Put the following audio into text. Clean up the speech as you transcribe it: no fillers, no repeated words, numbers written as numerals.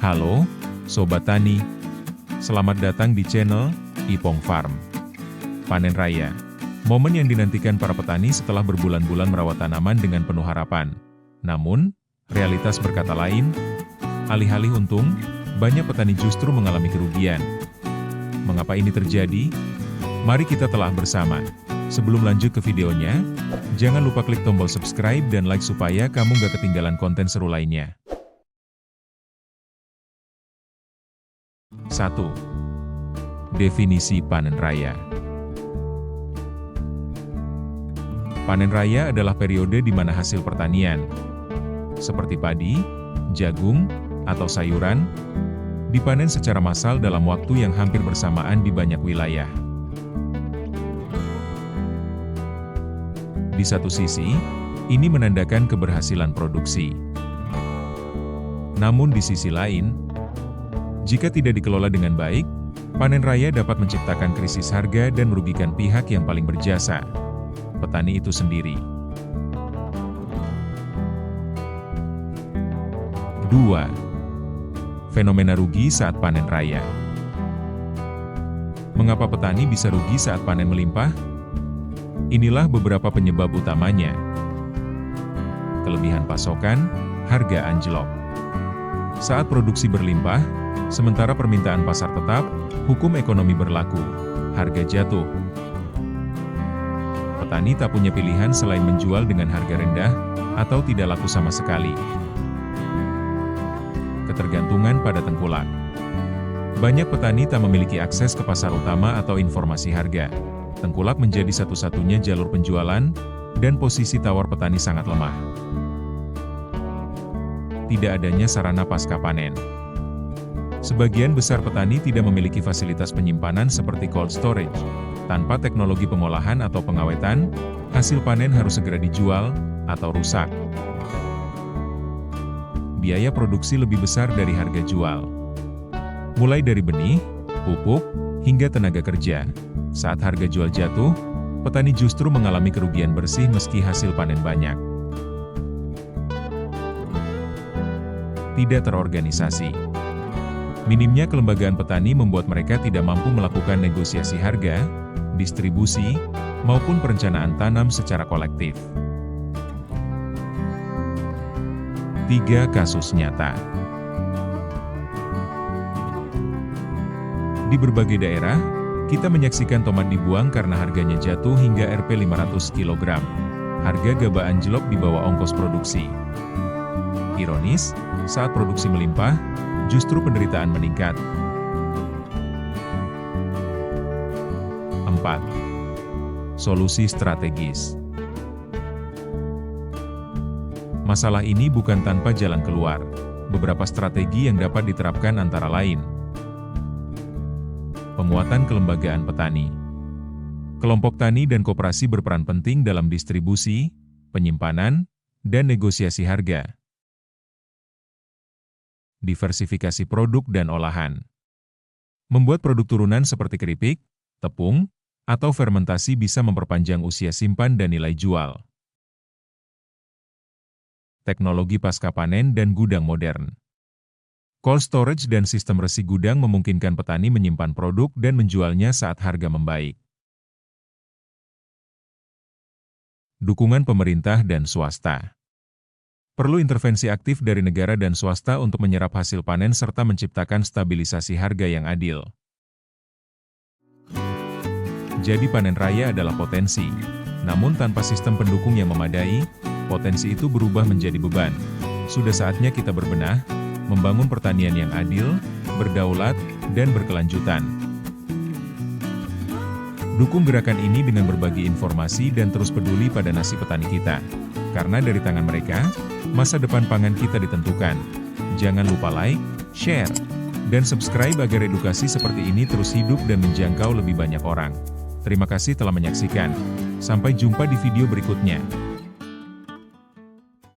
Halo, Sobat Tani. Selamat datang di channel Ipong Farm. Panen raya. Momen yang dinantikan para petani setelah berbulan-bulan merawat tanaman dengan penuh harapan. Namun, realitas berkata lain. Alih-alih untung, banyak petani justru mengalami kerugian. Mengapa ini terjadi? Mari kita telah bersama. Sebelum lanjut ke videonya, jangan lupa klik tombol subscribe dan like supaya kamu gak ketinggalan konten seru lainnya. 1. Definisi panen raya. Panen raya adalah periode di mana hasil pertanian, seperti padi, jagung, atau sayuran, dipanen secara massal dalam waktu yang hampir bersamaan di banyak wilayah. Di satu sisi, ini menandakan keberhasilan produksi. Namun di sisi lain, jika tidak dikelola dengan baik, panen raya dapat menciptakan krisis harga dan merugikan pihak yang paling berjasa, petani itu sendiri. 2. Fenomena rugi saat panen raya. Mengapa petani bisa rugi saat panen melimpah? Inilah beberapa penyebab utamanya. Kelebihan pasokan, harga anjlok. Saat produksi berlimpah, sementara permintaan pasar tetap, hukum ekonomi berlaku, harga jatuh. Petani tak punya pilihan selain menjual dengan harga rendah, atau tidak laku sama sekali. Ketergantungan pada tengkulak. Banyak petani tak memiliki akses ke pasar utama atau informasi harga. Tengkulak menjadi satu-satunya jalur penjualan, dan posisi tawar petani sangat lemah. Tidak adanya sarana pasca panen. Sebagian besar petani tidak memiliki fasilitas penyimpanan seperti cold storage. Tanpa teknologi pengolahan atau pengawetan, hasil panen harus segera dijual, atau rusak. Biaya produksi lebih besar dari harga jual. Mulai dari benih, pupuk, hingga tenaga kerja. Saat harga jual jatuh, petani justru mengalami kerugian bersih meski hasil panen banyak. Tidak terorganisasi. Minimnya kelembagaan petani membuat mereka tidak mampu melakukan negosiasi harga, distribusi, maupun perencanaan tanam secara kolektif. 3 kasus nyata. Di berbagai daerah, kita menyaksikan tomat dibuang karena harganya jatuh hingga Rp 500 kg. Harga gabah anjlok di bawah ongkos produksi. Ironis, saat produksi melimpah, justru penderitaan meningkat. 4. Solusi strategis. Masalah ini bukan tanpa jalan keluar. Beberapa strategi yang dapat diterapkan antara lain: penguatan kelembagaan petani. Kelompok tani dan koperasi berperan penting dalam distribusi, penyimpanan, dan negosiasi harga. Diversifikasi produk dan olahan. Membuat produk turunan seperti keripik, tepung, atau fermentasi bisa memperpanjang usia simpan dan nilai jual. Teknologi pasca panen dan gudang modern. Cold storage dan sistem resi gudang memungkinkan petani menyimpan produk dan menjualnya saat harga membaik. Dukungan pemerintah dan swasta. Perlu intervensi aktif dari negara dan swasta untuk menyerap hasil panen serta menciptakan stabilisasi harga yang adil. Jadi panen raya adalah potensi, namun tanpa sistem pendukung yang memadai, potensi itu berubah menjadi beban. Sudah saatnya kita berbenah, membangun pertanian yang adil, berdaulat, dan berkelanjutan. Dukung gerakan ini dengan berbagi informasi dan terus peduli pada nasib petani kita. Karena dari tangan mereka, masa depan pangan kita ditentukan. Jangan lupa like, share, dan subscribe agar edukasi seperti ini terus hidup dan menjangkau lebih banyak orang. Terima kasih telah menyaksikan. Sampai jumpa di video berikutnya.